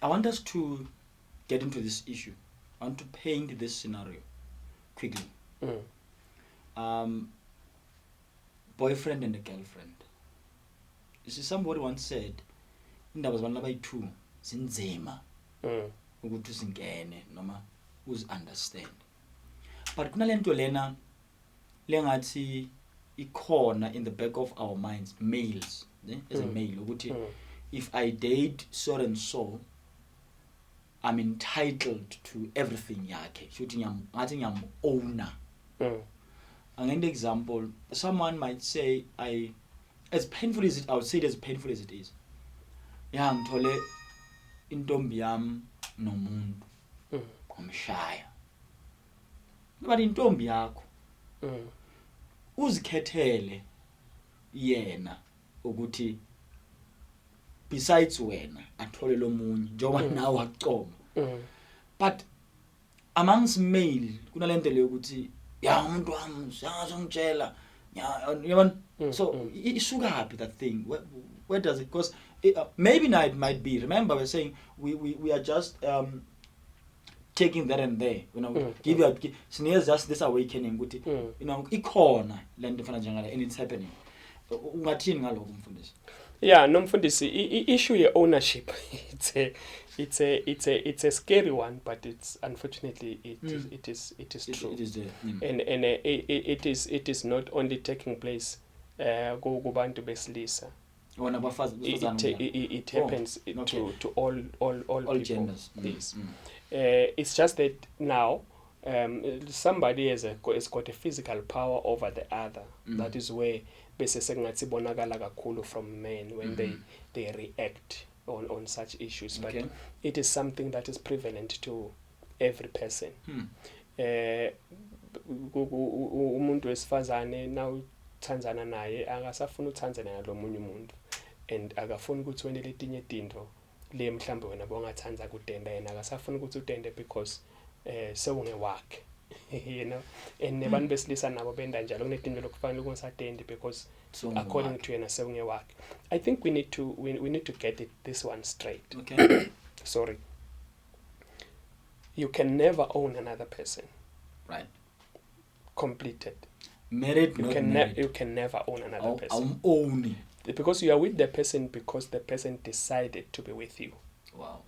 I want us to get into this issue. I want to paint this scenario quickly. Boyfriend and a girlfriend. You see, somebody once said, indaba zabantu abayi-2 zinzima ukuthi usingene noma uzi-understand. But kunalento lena lengathi ikhona in the back of our minds, males, as a male, ukuthi if I date so and so, I'm entitled to everything yakhe. Shouthi ngathi ngiyam-owner. An example, someone might say, as painful as it, I would say it as painful as it is. Yeah, ngithole intombi yami nomuntu ngomshaya. But intombi yakho uzikhethele yena ukuthi besides wena athole lo munye njengoba nawe wacoma. But amongst male kunalento leyo ukuthi ya umuntu wami siyazongitshela yabona. So isuka happy that thing. Where does it? Because maybe now it might be. Remember, we're saying we are just taking that and there. You know, give you just this awakening. You know, ikhona lento fana njengala and it's happening. Ungathini ngaloko mfundisi? Yeah, no mfundisi, issue ye ownership. It's a scary one, but it's unfortunately it is true. It is there. And it is not only taking place kubantu besilisa. It happens to all people. Genders. Yes. It's just that now somebody has got a physical power over the other. That is where bese sengathi bonakala kakhulu from men when they react on such issues. But it is something that is prevalent to every person. Umuntu wesifazane now uthandzana naye akasafuna uthandzana nalomunye umuntu, and akafuna ukuthi wena letinye tinto le mhlambe wena bongathandza kutenda yena akasafuna ukuthi utende because sewungewakhe. You know, and nebantu besilisa nabo benda njalo kunetinto lokufanele kungasatende because according to yena sewungewakhe. I think we need to get this one straight. Okay. Sorry. You can never own another person. Right. Completed. Married, you not can married. You can never own another person. I'm owning. Because you are with the person because the person decided to be with you. Wow.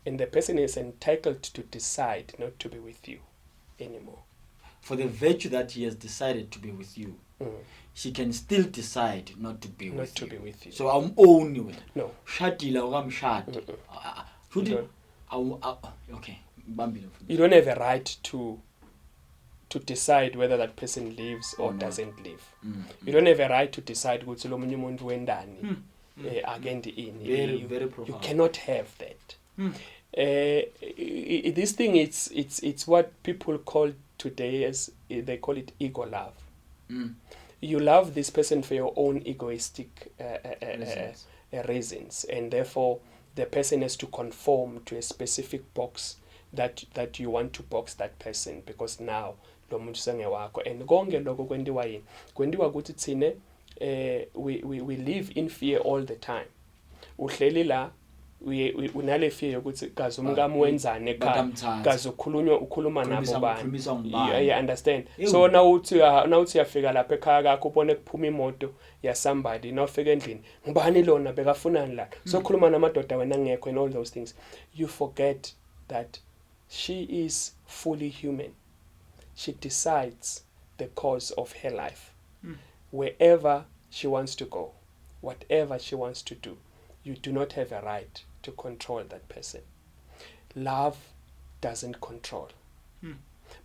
And the person is entitled to decide not to be with you anymore. For the virtue that he has decided to be with you, she can still decide not to be with you. So I'm owning it. No. Shatila or I'm shat. Okay. You don't have a right to decide whether that person lives or doesn't live. You don't have a right to decide ukuthi lo munye umuntu wendani against ini. Very profound. You cannot have that. This thing it's what people call today as they call it ego love. You love this person for your own egoistic reasons, and therefore the person has to conform to a specific box that you want to box that person, because now lo muntu sengewakho. And konke lokho kwendiwa yini? Kwendiwa ukuthi thine we live in fear all the time. Uhleli la unale fear yokuthi kazi umkami wenzani ekhaya, kazi ukhuluma nabo bani. You understand? So now uthi uyafika lapha ekhaya kakho ubone kuphuma imoto ya somebody nawufika endlini ngubani lona bekafunani la, so khuluma namadoda wena ngekho and all those things. You forget that she is fully human. She decides the course of her life. Wherever she wants to go, whatever she wants to do, you do not have a right to control that person. Love doesn't control.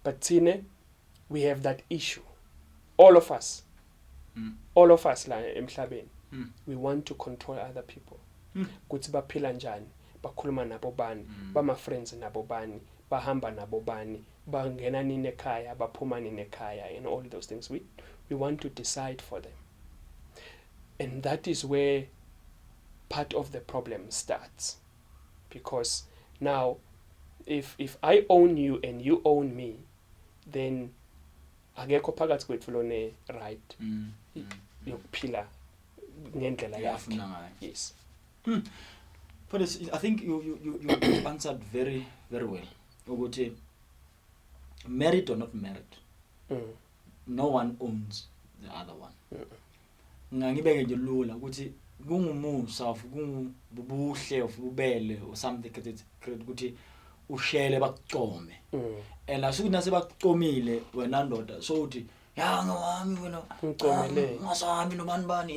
But Tine, we have that issue. All of us la emhlabeni, we want to control other people. Kuthi baphila njani, bakhuluma nabo bani, bama friends nabo bani, bahamba nabo bani, bangena nini ekhaya, baphuma nini ekhaya, and all those things. We want to decide for them. And that is where part of the problem starts. Because now, if I own you and you own me, then akekho phakathi kwethu lone right yokuphila ngendlela yakhe. Yes. But I think you answered very very well. Ukuthi married or not married, no one owns the other one. Ngangibeke nje lula ukuthi kungumusa of kungubuhle of ubele or something ukuthi ushele bakucome. And asuku nase bakucomile wena ndoda so uthi ya ngawami wena ngicomele ngasahambi nobani bani.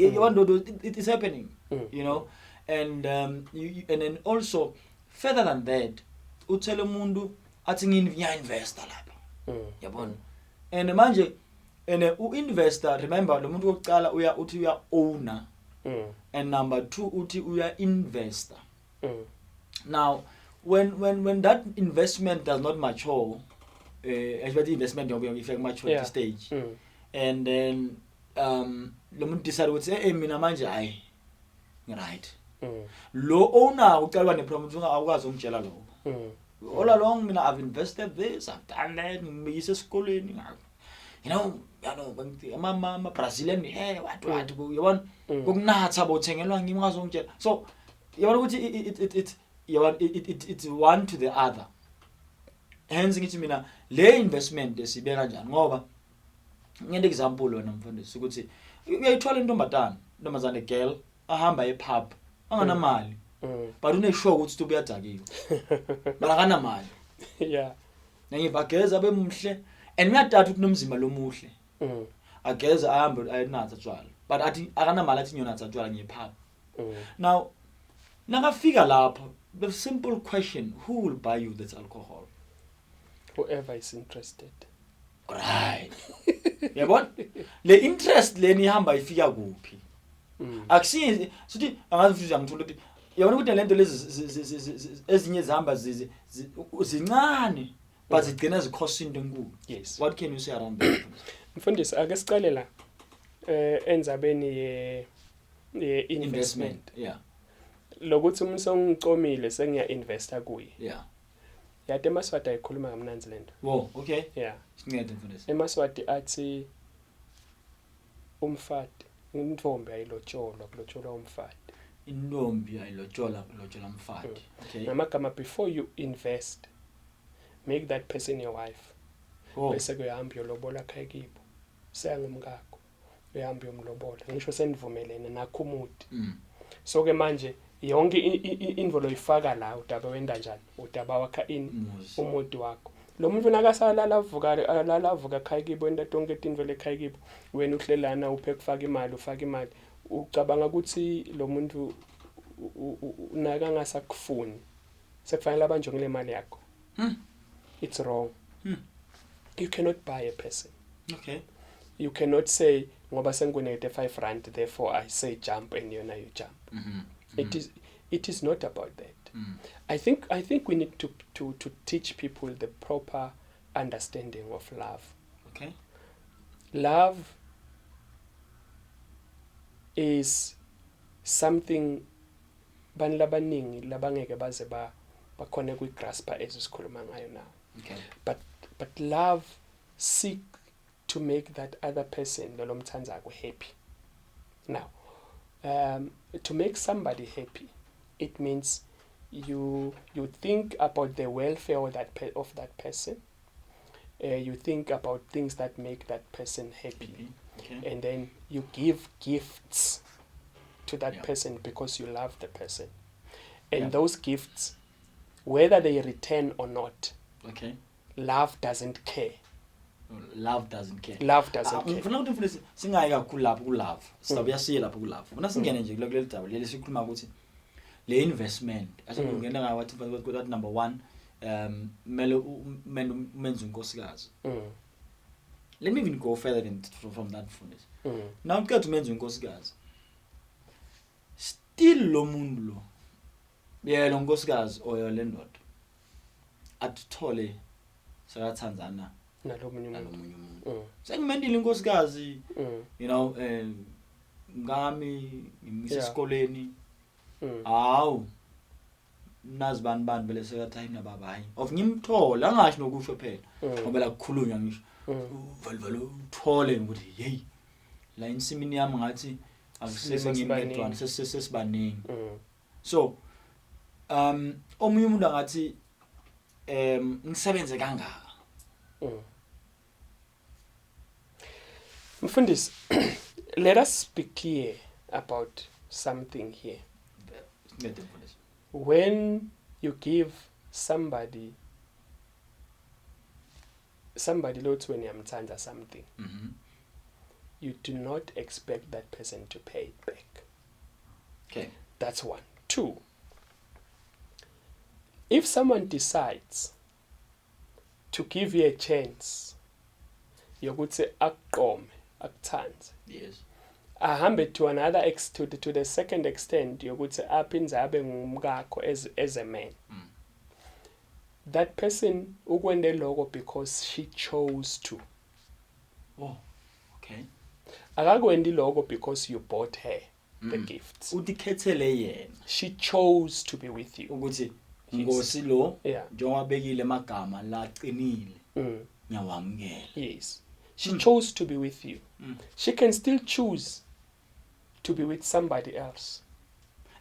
It is happening. You know, and and then also further than that uthele umuntu athi ngiya-investor lapha. Yabona? And manje u-investor, remember lo muntu wokucala uthi uya owner. And number 2 uthi uya investor. Now when that investment does not mature, actually investment if mature stage, and then lo muntu decide ukuthi mina manje hayi right. Lo owner ucala ne-problem awukwazi ukutshela lo. All along mina I've invested this, I've done that, ngiyise esikoleni ngakho. You know, ama Brazilian what yabona kokunatha bothengelwa ngimi ngazongitshela. So yabona ukuthi it's one to the other. Hence ngithi mina le investment esibe kanjani ngoba ngende example wena mfundisi ukuthi uyayithola intombazane girl ahamba epub anganamali but uneshow ukuthi ubuyadakiwe mara kanamali. Yeah, nangibageza bemhle and uyathatha ukunomzimba lomuhle. Ageza ahambe ayinatha tshwala but athi akanamali athi nyonatha tshwala ngepub. Now nakafika lapho, the simple question, who will buy you that alcohol? Whoever is interested. Right. Yabona? Le interest leni ihamba ifika kuphi? Akusizi sithi angazifuza ngithola ukuthi yabona ukuthi lento lezi ezinye zihamba zincane but zigcina zikhosa into enkulu. Yes. What can you say around that? Mfundisi, ake sicale la enzabeni ye investment. Yeah. Lokuthi umuntu sengicomile sengiya investor kuye. Yeah. Yade eMaswati ayikhuluma kamnanzi lento. Wo, okay. Yeah. Sincede mfundisi. eMaswati athi umfati intombi ayilotsholwa umfati. Intombi ayilotshola umfati. Okay. Namagama, before you invest, make that person your wife. Bese kuyahamba yolobola khaya kibo. Sengumkakho. Uyahamba yomlobola. Ngisho senivumelene nakho umuti. So ke manje yonke info loyifaka la udaba wenda njani, udaba wakha umuti wakho. Lo muntu nakasala lavuka khaya kibo enda tonke tinto lekhaya kibo, wena uhlelana uphe kufaka imali, ufaka imali, ucabanga ukuthi lo muntu unaka ngasakufuni, sekufanele abanje ngile mali yakho. It's wrong. You cannot buy a person. Okay. You cannot say ngoba sengikunete 5 rand therefore I say jump and you jump. It is not about that. I think we need to teach people the proper understanding of love. Okay. Love is something bantu labaningi labangeke baze bakhona kuyigraspa ezisikhuluma ngayo now. Okay. But love seek to make that other person lo mthandzako happy. Now, to make somebody happy, it means you think about the welfare of that person. You think about things that make that person happy. Okay. And then you give gifts to that person because you love the person. And those gifts, whether they return or not, okay, love doesn't care. Love doesn't care. Love doesn't care. Ngifuna ukuthi mfundisi singayi kakhulu lapho ku love. Sizabuya siye lapho ku love. Ufuna singene nje kuleli daba leli sikhuluma ukuthi le investment asengena ngawathi that number 1 mele umenze unkosikazi. Let me even go further than from that mfundisi. Now uqeda umenze unkosikazi. Still lo muntu lo. Yena unkosikazi oyo le ndoda. Athole sakathandzana nalomunye umuntu. Sengimendile inkosikazi, you know, ngami ngisesikoleni. Hawu. Nazi bani vele sekathayi nababa hayi. Of ngimthola angashi nokusho phela. Ngoba la kukhulunywa ngisho. Vele uthole ukuthi hey la insimini yami ngathi akusese ngimedwana sesibaningi. So omunye umuntu angathi ngisebenze kangaka. Mfundisi, let us be clear about something here. When you give somebody lots when yamthanda something, you do not expect that person to pay it back. Okay. That's one. Two, if someone decides to give you a chance, yokuthi akuqome, akuthande. Yes. Ahambe to another to the second extent yokuthi aphinze abe ngumkakho as a man. That person ukwende lokho because she chose to. Oh, okay. Akakwendi lokho because you bought her the gifts. Udikhethele yena. She chose to be with you. Ukuthi ngosi lo Yeah. njengoba bekile magama la qinile. Ngiyawamukela. Yes. She chose to be with you. She can still choose to be with somebody else.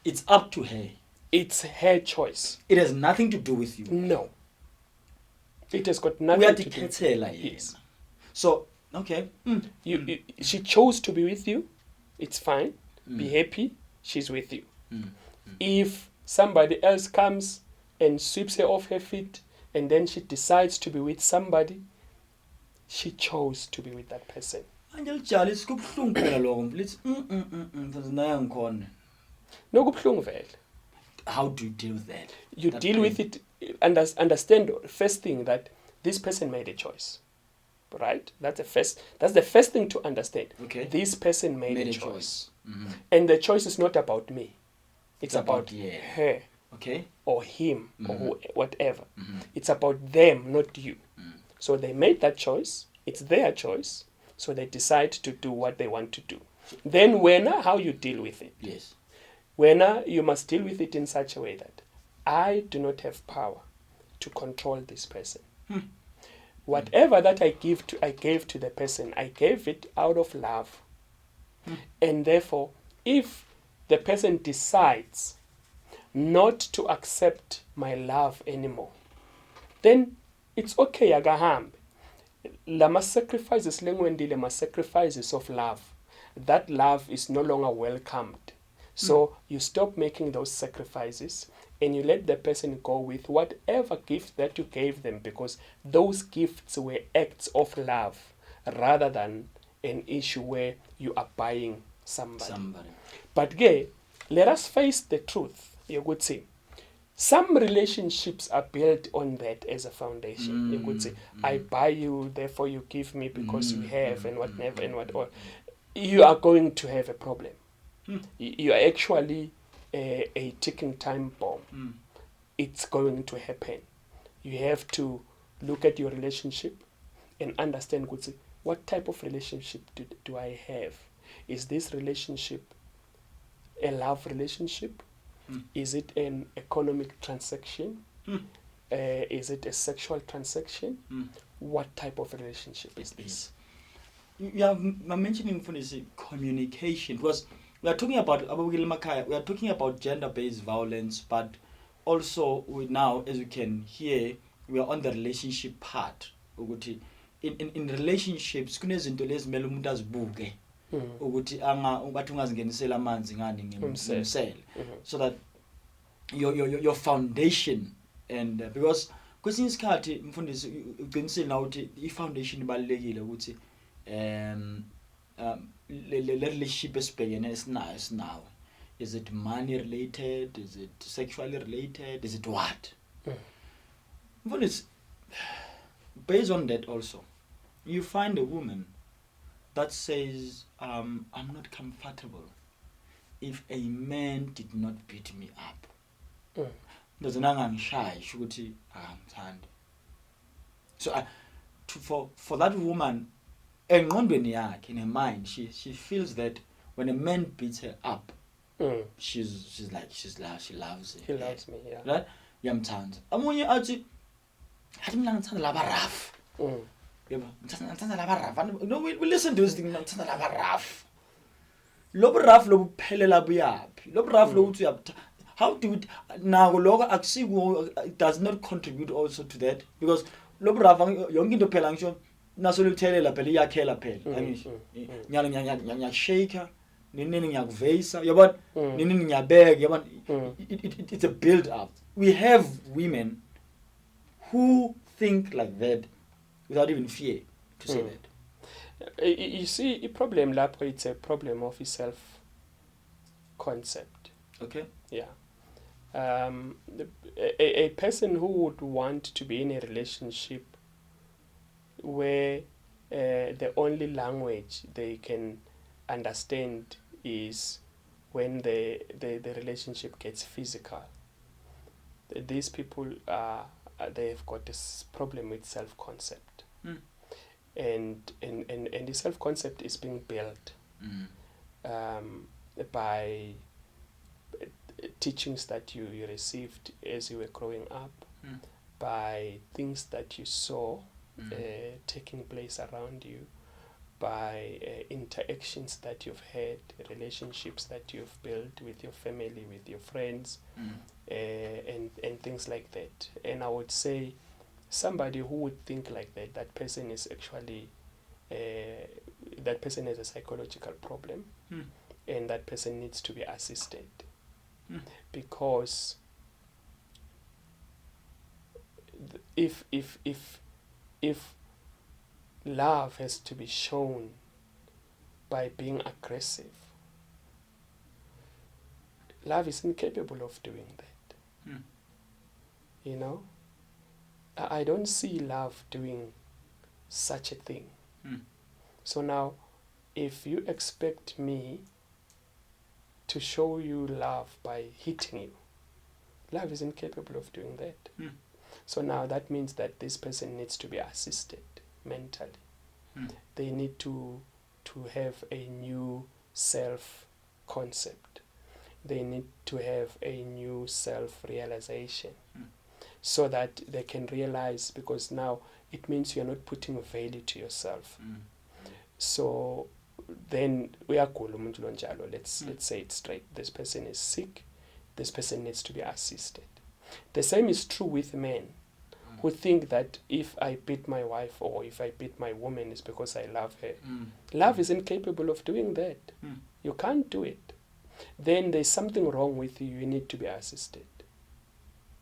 It's up to her. It's her choice. It has nothing to do with you. No. It has got nothing to do with you. Yes. So, okay. She chose to be with you. It's fine. Be happy. She's with you. If somebody else comes and sweeps her off her feet and then she decides to be with somebody, she chose to be with that person. Anjali sikubhlungu phela lokho. Let's naye ngikhona. Nokubhlungu vele. How do you deal with that? You deal with it, understand first thing that this person made a choice. Right? That's the first thing to understand. Okay. This person made a choice. And the choice is not about me. It's about her. Okay. Or him or whatever. It's about them, not you. So they made that choice. It's their choice. So they decide to do what they want to do. Then how you deal with it. Yes. You must deal with it in such a way that I do not have power to control this person. Whatever that I gave to the person, I gave it out of love. And therefore, if the person decides not to accept my love anymore, then it's okay, agahambe. Lama sacrifices sacrifices of love. That love is no longer welcomed. So you stop making those sacrifices and you let the person go with whatever gift that you gave them, because those gifts were acts of love rather than an issue where you are buying somebody. But let us face the truth. You could say some relationships are built on that as a foundation. You could say, I buy you, therefore you give me because you have, and whatever and whatever. You are going to have a problem. You are actually a ticking time bomb. It's going to happen. You have to look at your relationship and understand what type of relationship do I have? Is this relationship a love relationship? Is it an economic transaction? Is it a sexual transaction? What type of relationship is this? I'm mentioning for this communication, because we are talking about gender-based violence, but also now, as you can hear, we are on the relationship part. In relationships, kunezinto lezimele umuntu azibuke ukuthi bathi ungazingenisela amanzi ngani ngemsele, so that your foundation, and because kwesinye isikhathi mfundisi uqinisile na ukuthi i-foundation ibalekile ukuthi le relationship esibhekene esinayo, is it money related, is it sexually related, is it what? Mfundisi, based on that also, you find a woman that says, I'm not comfortable if a man did not beat me up. So for that woman, in her mind, she feels that when a man beats her up, she loves it. He loves me, yeah. Right? Yamthanda. Amunye athi mina ngithanda laba rough. Yebo, ngithanda laba rough. No, we listen to this thing, ngithanda laba rough. Lobu rough lobu phelela buyaphi? Lobu rough lobu uthi how do it now lokho akusiku it does not contribute also to that because lo brava yonke into phela ngisho naso lithelela phela iyakhela phela angisho ngiyashake nini ngiyakuveyisa yabona nini ngiyabeka yabona it's a build up. We have women who think like that without even fear to say that. You see, a problem lapho, it's a problem of self concept. Okay. Yeah. A person who would want to be in a relationship where the only language they can understand is when the relationship gets physical. These people they've got this problem with self-concept. And the self-concept is being built by teachings that you received as you were growing up, by things that you saw taking place around you, by interactions that you've had, relationships that you've built with your family, with your friends, and things like that. And I would say somebody who would think like that, that person is actually, that person has a psychological problem, and that person needs to be assisted. Because if love has to be shown by being aggressive, love is incapable of doing that. You know, I don't see love doing such a thing. So now, if you expect me to show you love by hitting you, love is incapable of doing that. So now that means that this person needs to be assisted mentally. They need to have a new self-concept. They need to have a new self-realization so that they can realize, because now it means you're not putting value to yourself. So then let's say it straight. This person is sick. This person needs to be assisted. The same is true with men who think that if I beat my wife or if I beat my woman, it's because I love her. Love is incapable of doing that. You can't do it. Then there's something wrong with you. You need to be assisted.